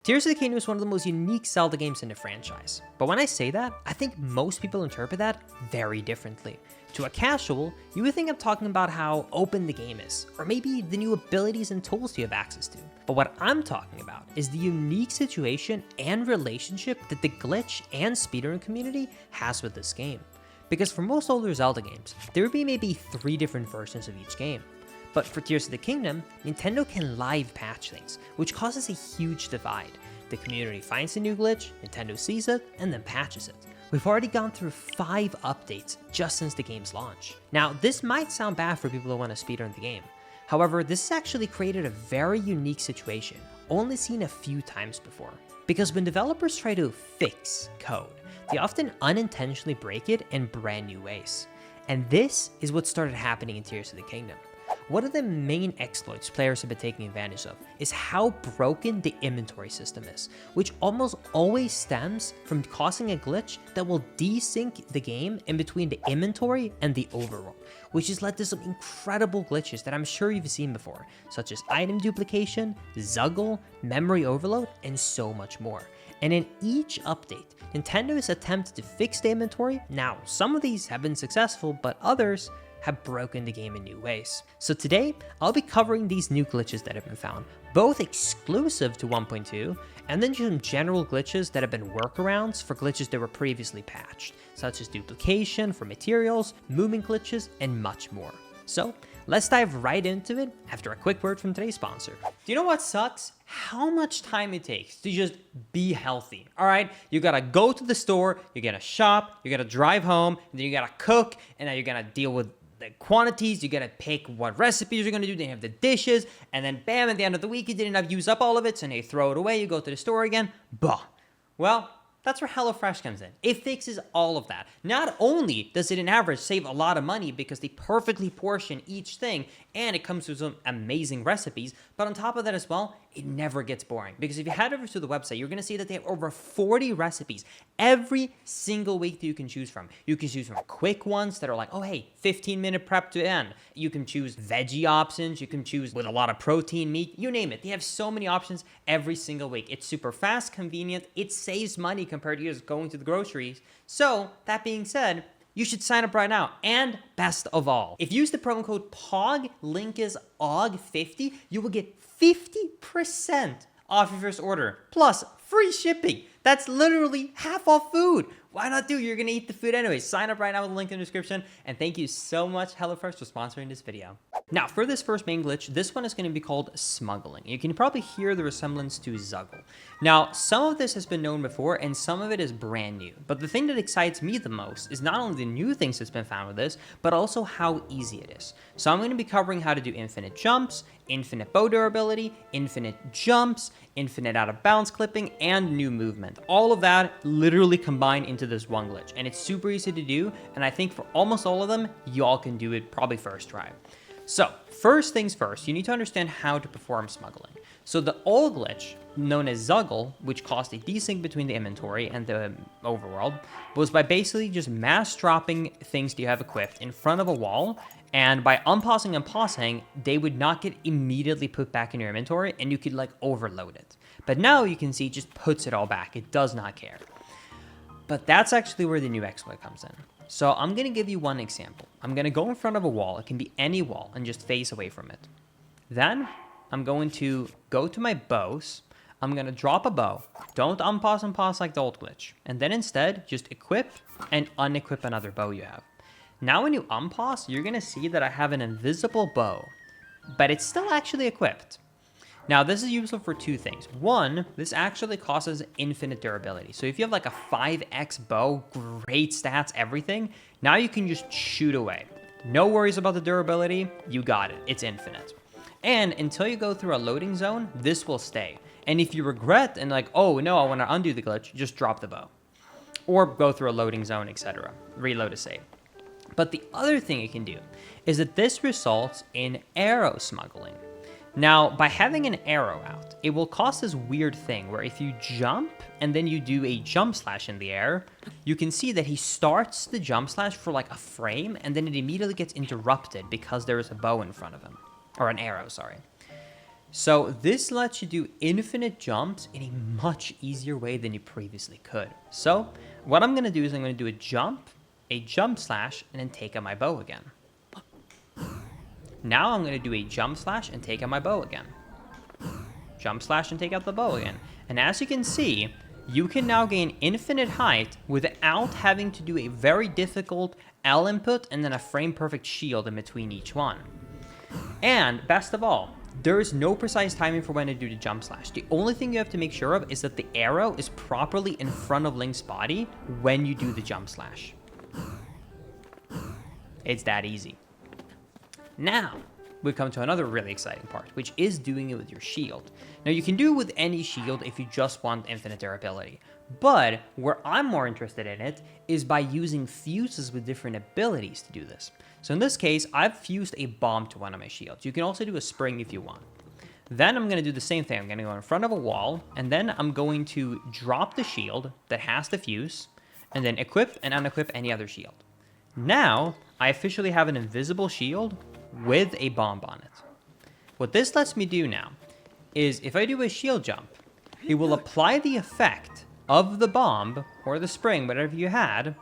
Tears of the Kingdom is one of the most unique Zelda games in the franchise, but when I say that, I think most people interpret that very differently. To a casual, you would think I'm talking about how open the game is, or maybe the new abilities and tools you have access to. But what I'm talking about is the unique situation and relationship that the glitch and speedrun community has with this game. Because for most older Zelda games, there would be maybe 3 different versions of each game. But for Tears of the Kingdom, Nintendo can live patch things, which causes a huge divide. The community finds a new glitch, Nintendo sees it, and then patches it. We've already gone through 5 updates just since the game's launch. Now, this might sound bad for people who want to speedrun the game. However, this has actually created a very unique situation, only seen a few times before. Because when developers try to fix code, they often unintentionally break it in brand new ways. And this is what started happening in Tears of the Kingdom. One of the main exploits players have been taking advantage of is how broken the inventory system is, which almost always stems from causing a glitch that will desync the game in between the inventory and the overworld, which has led to some incredible glitches that I'm sure you've seen before, such as item duplication, Zuggle, memory overload, and so much more. And in each update, Nintendo has attempted to fix the inventory. Now, some of these have been successful, but others have broken the game in new ways. So today, I'll be covering these new glitches that have been found, both exclusive to 1.2, and then some general glitches that have been workarounds for glitches that were previously patched, such as duplication for materials, movement glitches, and much more. So let's dive right into it after a quick word from today's sponsor. Do you know what sucks? How much time it takes to just be healthy. All right, you gotta go to the store, you gotta shop, you gotta drive home, and then you gotta cook, and then you gotta deal with the quantities, you gotta pick what recipes you're gonna do, then you have the dishes, and then bam, at the end of the week, you didn't have use up all of it, so now you throw it away, you go to the store again, bah. Well, that's where HelloFresh comes in. It fixes all of that. Not only does it on average save a lot of money because they perfectly portion each thing, and it comes with some amazing recipes, but on top of that as well, it never gets boring. Because if you head over to the website, you're gonna see that they have over 40 recipes every single week that you can choose from. You can choose from quick ones that are like, oh hey, 15-minute prep to end. You can choose veggie options, you can choose with a lot of protein, meat, you name it. They have so many options every single week. It's super fast, convenient, it saves money compared to just going to the groceries. So, that being said, you should sign up right now. And best of all, if you use the promo code POG, link is OG50, you will get 50% off your first order, plus free shipping. That's literally half off food. Why not do? You're gonna eat the food anyway. Sign up right now with the link in the description. And thank you so much, HelloFresh, for sponsoring this video. Now, for this first main glitch, this one is gonna be called Smuggling. You can probably hear the resemblance to Zuggle. Now, some of this has been known before, and some of it is brand new. But the thing that excites me the most is not only the new things that's been found with this, but also how easy it is. So I'm gonna be covering how to do infinite jumps, infinite bow durability, infinite jumps, infinite out of bounds clipping, and new movement. All of that literally combined into this one glitch, and it's super easy to do, and I think for almost all of them, y'all can do it probably first try. So, first things first, you need to understand how to perform smuggling. So the old glitch, known as Zuggle, which caused a desync between the inventory and the overworld, was by basically just mass dropping things that you have equipped in front of a wall, and by unpausing and pausing, they would not get immediately put back in your inventory, and you could like overload it. But now you can see it just puts it all back. It does not care. But that's actually where the new exploit comes in. So I'm gonna give you one example. I'm gonna go in front of a wall, it can be any wall, and just face away from it. Then I'm going to go to my bows, I'm gonna drop a bow, don't unpause and pause like the old glitch, and then instead just equip and unequip another bow you have. Now when you unpause, you're gonna see that I have an invisible bow, but it's still actually equipped. Now, this is useful for 2 things. One, this actually causes infinite durability. So if you have like a 5x bow, great stats, everything, now you can just shoot away. No worries about the durability, you got it, it's infinite. And until you go through a loading zone, this will stay. And if you regret and like, oh no, I wanna undo the glitch, just drop the bow. Or go through a loading zone, etc. Reload a save. But the other thing it can do is that this results in arrow smuggling. Now, by having an arrow out, it will cause this weird thing where if you jump and then you do a jump slash in the air, you can see that he starts the jump slash for like a frame and then it immediately gets interrupted because there is a bow in front of him. Or an arrow, sorry. So this lets you do infinite jumps in a much easier way than you previously could. So what I'm going to do is I'm going to do a jump slash, and then take out my bow again. Now I'm going to do a jump slash and take out my bow again. Jump slash and take out the bow again. And as you can see, you can now gain infinite height without having to do a very difficult L input and then a frame perfect shield in between each one. And best of all, there is no precise timing for when to do the jump slash. The only thing you have to make sure of is that the arrow is properly in front of Link's body when you do the jump slash. It's that easy. Now, we come to another really exciting part, which is doing it with your shield. Now, you can do it with any shield if you just want infinite durability. But where I'm more interested in it is by using fuses with different abilities to do this. So in this case, I've fused a bomb to one of my shields. You can also do a spring if you want. Then I'm going to do the same thing. I'm going to go in front of a wall, and then I'm going to drop the shield that has the fuse, and then equip and unequip any other shield. Now, I officially have an invisible shield with a bomb on it. What this lets me do now is if I do a shield jump, it will apply the effect of the bomb or the spring, whatever you had,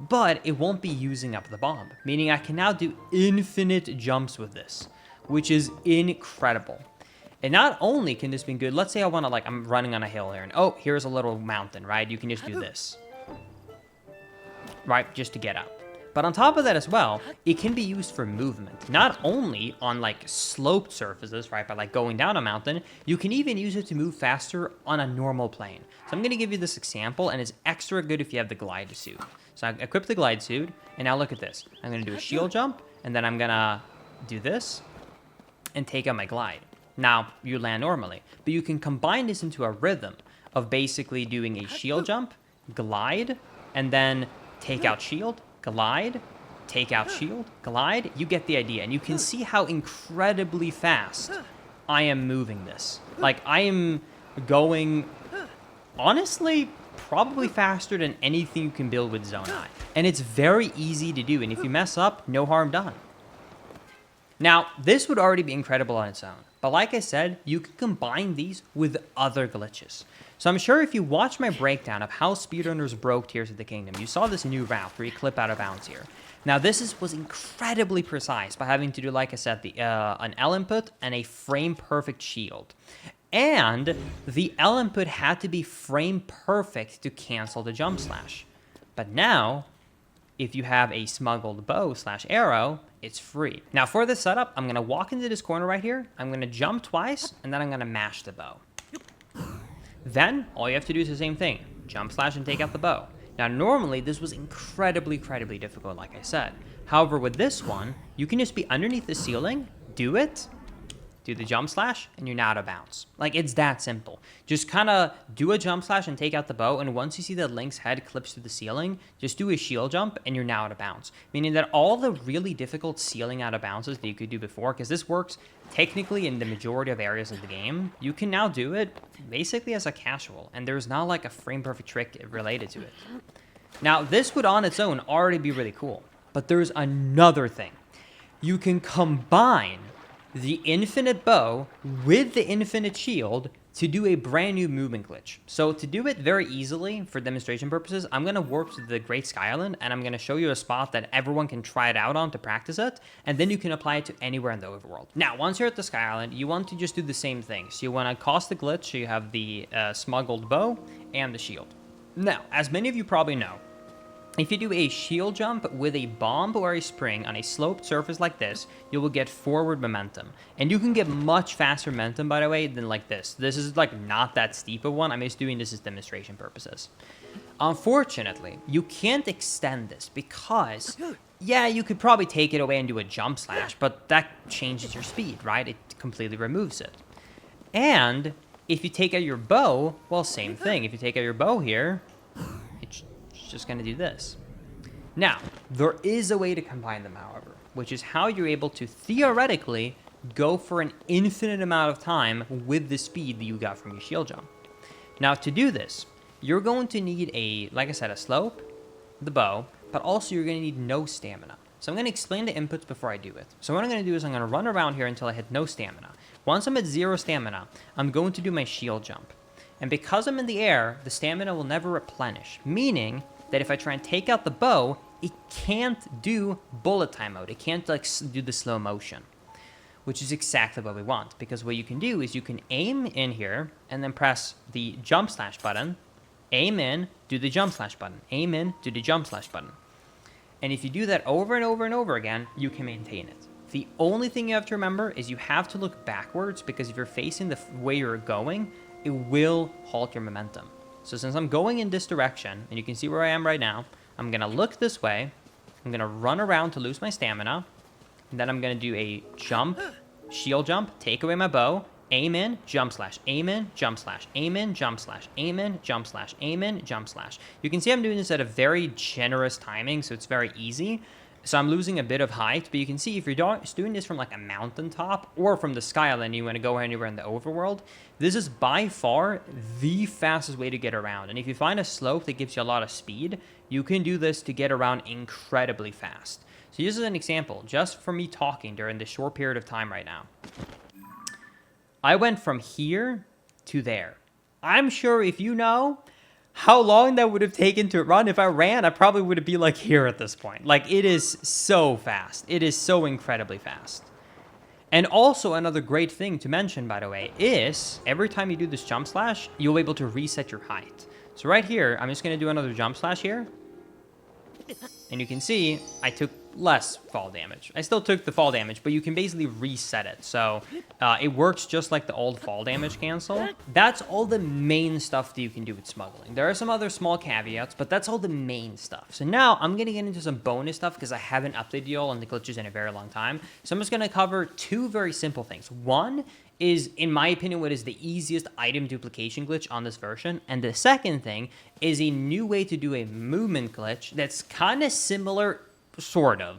but it won't be using up the bomb, meaning I can now do infinite jumps with this, which is incredible. And not only can this be good, let's say I want to, like, I'm running on a hill here, and oh, here's a little mountain, right? You can just do this, right, just to get up. But on top of that as well, it can be used for movement, not only on like sloped surfaces, right, by like going down a mountain, you can even use it to move faster on a normal plane. So I'm going to give you this example, and it's extra good if you have the glide suit. So I equip the glide suit, and now look at this. I'm going to do a shield jump, and then I'm going to do this and take out my glide. Now, you land normally, but you can combine this into a rhythm of basically doing a shield jump, glide, and then take out shield, glide, take out shield, glide. You get the idea, and you can see how incredibly fast I am moving this. Like, I am going, honestly, probably faster than anything you can build with Zonai. And it's very easy to do, and if you mess up, no harm done. Now, this would already be incredible on its own, but like I said, you can combine these with other glitches. So I'm sure if you watch my breakdown of how speedrunners broke Tears of the Kingdom, you saw this new route where you clip out of bounds here. Now this was incredibly precise by having to do, like I said, an L input and a frame perfect shield. And the L input had to be frame perfect to cancel the jump slash. But now, if you have a smuggled bow slash arrow, it's free. Now for this setup, I'm going to walk into this corner right here, I'm going to jump twice, and then I'm going to mash the bow. Then, all you have to do is the same thing. Jump slash and take out the bow. Now, normally, this was incredibly difficult, like I said. However, with this one, you can just be underneath the ceiling, do it, do the jump slash, and you're now out of bounds. Like, it's that simple. Just kind of do a jump slash and take out the bow, and once you see that Link's head clips through the ceiling, just do a shield jump, and you're now out of bounds. Meaning that all the really difficult ceiling out of bounces that you could do before, because this works technically in the majority of areas of the game, you can now do it basically as a casual, and there's not like a frame perfect trick related to it. Now, this would on its own already be really cool, but there's another thing. You can combine the infinite bow with the infinite shield to do a brand new movement glitch. So to do it very easily for demonstration purposes, I'm going to warp to the Great Sky Island, and I'm going to show you a spot that everyone can try it out on to practice it, and then you can apply it to anywhere in the overworld. Now, once you're at the Sky Island, you want to just do the same thing. So you want to cast the glitch, so you have the smuggled bow and the shield. Now, as many of you probably know, if you do a shield jump with a bomb or a spring on a sloped surface like this, you will get forward momentum. And you can get much faster momentum, by the way, than like this. This is like not that steep of one. I'm just doing this as demonstration purposes. Unfortunately, you can't extend this because, yeah, you could probably take it away and do a jump slash, but that changes your speed, right? It completely removes it. And if you take out your bow, well, same thing. If you take out your bow here, it's just going to do this. Now, there is a way to combine them, however, which is how you're able to theoretically go for an infinite amount of time with the speed that you got from your shield jump. Now, to do this, you're going to need like I said, a slope, the bow, but also you're going to need no stamina. So I'm going to explain the inputs before I do it. So what I'm going to do is I'm going to run around here until I hit no stamina. Once I'm at 0 stamina, I'm going to do my shield jump. And because I'm in the air, the stamina will never replenish, meaning that if I try and take out the bow, it can't do bullet time mode. It can't like do the slow motion, which is exactly what we want. Because what you can do is you can aim in here and then press the jump slash button, aim in, do the jump slash button, aim in, do the jump slash button. And if you do that over and over and over again, you can maintain it. The only thing you have to remember is you have to look backwards, because if you're facing the way you're going, it will halt your momentum. So since I'm going in this direction, and you can see where I am right now, I'm going to look this way, I'm going to run around to lose my stamina, and then I'm going to do a jump, shield jump, take away my bow, aim in, jump slash, aim in, jump slash, aim in, jump slash, aim in, jump slash, aim in, jump slash. You can see I'm doing this at a very generous timing, so it's very easy. So I'm losing a bit of height, but you can see if you're doing this from like a mountaintop or from the skyline, you want to go anywhere in the overworld, this is by far the fastest way to get around. And if you find a slope that gives you a lot of speed, you can do this to get around incredibly fast. So this is an example, just for me talking during this short period of time right now. I went from here to there. I'm sure if you know how long that would have taken to run, if I ran, I probably would be like here at this point. Like, it is so fast. It is so incredibly fast. And also another great thing to mention, by the way, is every time you do this jump slash, you'll be able to reset your height. So right here, I'm just going to do another jump slash here. And you can see I took less fall damage. I still took the fall damage, but you can basically reset it. So it works just like the old fall damage cancel. That's all the main stuff that you can do with smuggling. There are some other small caveats, but that's all the main stuff. So now I'm going to get into some bonus stuff because I haven't updated you all on the glitches in a very long time. So I'm just going to cover two very simple things. One is, in my opinion, what is the easiest item duplication glitch on this version. And the second thing is a new way to do a movement glitch that's kind of similar, sort of,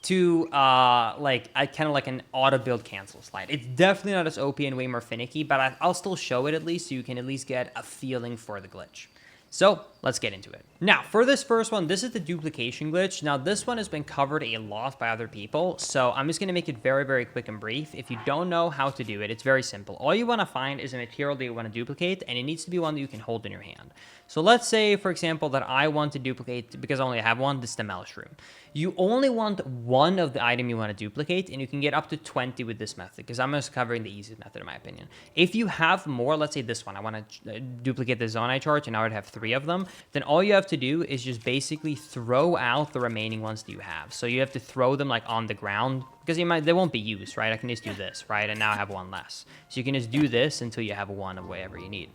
to kind of like an auto build cancel slide. It's definitely not as OP and way more finicky, but I'll still show it at least so you can at least get a feeling for the glitch. So let's get into it. Now, for this first one, this is the duplication glitch. Now, this one has been covered a lot by other people, so I'm just going to make it very, very quick and brief. If you don't know how to do it, it's very simple. All you want to find is a material that you want to duplicate, and it needs to be one that you can hold in your hand. So let's say, for example, that I want to duplicate, because I only have one, this is the mellish room. You only want one of the item you want to duplicate, and you can get up to 20 with this method, because I'm just covering the easiest method in my opinion. If you have more, let's say this one, I want to duplicate the zonai charge, and I would have 3 of them, then all you have to do is just basically throw out the remaining ones that you have. So you have to throw them like on the ground, because they won't be used, right? I can just do this, right? And now I have one less. So you can just do this until you have one of whatever you need.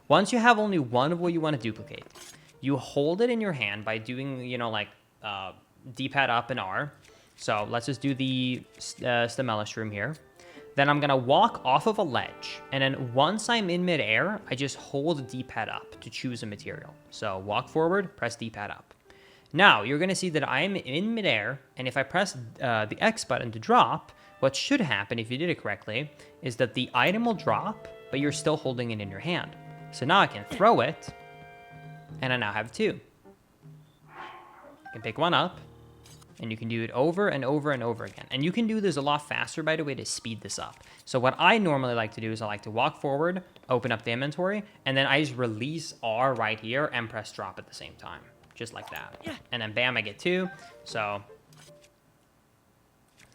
Once you have only one of what you want to duplicate, you hold it in your hand by doing, D-pad up and R. So let's just do the Stemella room here. Then I'm going to walk off of a ledge. And then once I'm in midair, I just hold D-pad up to choose a material. So walk forward, press D-pad up. Now you're going to see that I'm in midair. And if I press the X button to drop, what should happen if you did it correctly is that the item will drop, but you're still holding it in your hand. So now I can throw it, and I now have 2. I can pick one up, and you can do it over and over and over again. And you can do this a lot faster, by the way, to speed this up. So what I normally like to do is I like to walk forward, open up the inventory, and then I just release R right here and press drop at the same time, just like that. And then bam, I get 2. So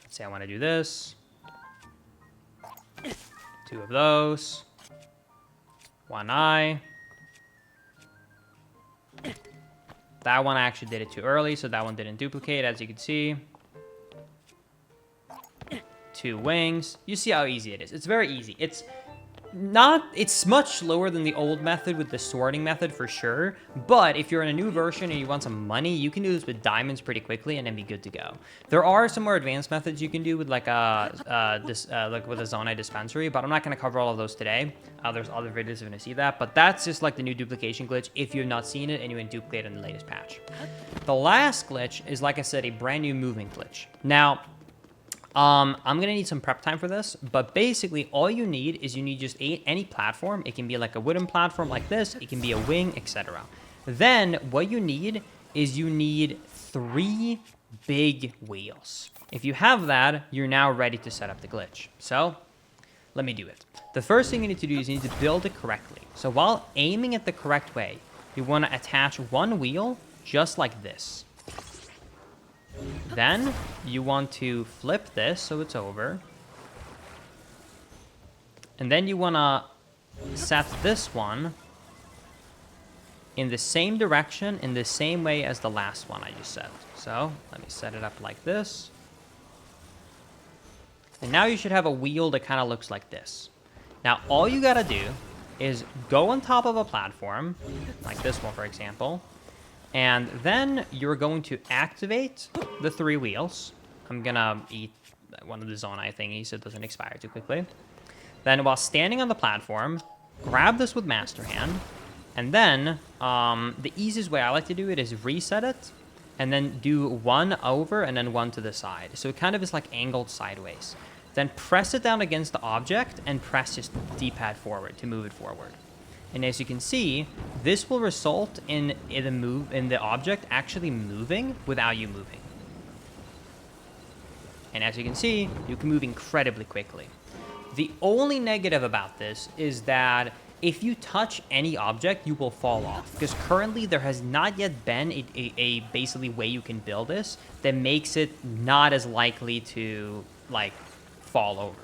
let's say I want to do this. 2 of those. 1 eye. That one I actually did it too early, so that one didn't duplicate, as you can see. 2 wings. You see how easy it is. It's very easy. It's much slower than the old method with the sorting method for sure, but if you're in a new version and you want some money, you can do this with diamonds pretty quickly and then be good to go. There are some more advanced methods you can do with like with a zonai dispensary, but I'm not going to cover all of those today. There's other videos if you want to see that, but that's just like the new duplication glitch if you've not seen it and you can duplicate it in the latest patch. The last glitch is, like I said, a brand new movement glitch. Now, I'm going to need some prep time for this, but basically all you need is you need just any platform. It can be like a wooden platform like this. It can be a wing, etc. Then what you need is you need 3 big wheels. If you have that, you're now ready to set up the glitch. So let me do it. The first thing you need to do is you need to build it correctly. So while aiming it the correct way, you want to attach one wheel just like this. Then you want to flip this so it's over. And then you want to set this one in the same direction, in the same way as the last one I just set. So let me set it up like this. And now you should have a wheel that kind of looks like this. Now all you gotta do is go on top of a platform, like this one for example, and then you're going to activate the 3 wheels. I'm gonna eat one of the Zonai thingies so it doesn't expire too quickly. Then while standing on the platform, grab this with Master Hand, and then the easiest way I like to do it is reset it, and then do 1 over and then 1 to the side. So it kind of is like angled sideways. Then press it down against the object and press just D-pad forward to move it forward. And as you can see, this will result in the object actually moving without you moving. And as you can see, you can move incredibly quickly. The only negative about this is that if you touch any object, you will fall off. Because currently there has not yet been a basically way you can build this that makes it not as likely to like fall over.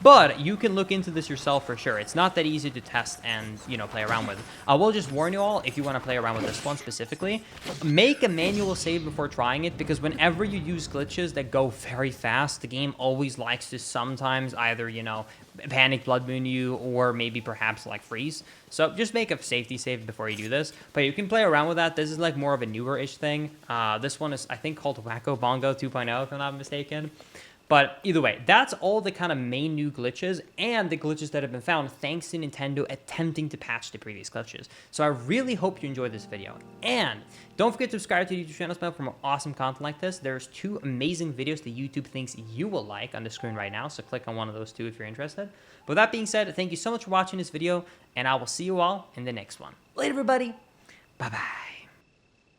But you can look into this yourself for sure. It's not that easy to test and, you know, play around with. I will just warn you all, if you want to play around with this one specifically, make a manual save before trying it, because whenever you use glitches that go very fast, the game always likes to sometimes either, you know, panic blood moon you or maybe perhaps like freeze. So just make a safety save before you do this. But you can play around with that. This is like more of a newer-ish thing. This one is, I think, called Wacko Bongo 2.0, if I'm not mistaken. But either way, that's all the kind of main new glitches and the glitches that have been found thanks to Nintendo attempting to patch the previous glitches. So I really hope you enjoyed this video. And don't forget to subscribe to the YouTube channel for more awesome content like this. There's 2 amazing videos that YouTube thinks you will like on the screen right now. So click on one of those 2 if you're interested. But with that being said, thank you so much for watching this video, and I will see you all in the next one. Later, everybody. Bye-bye.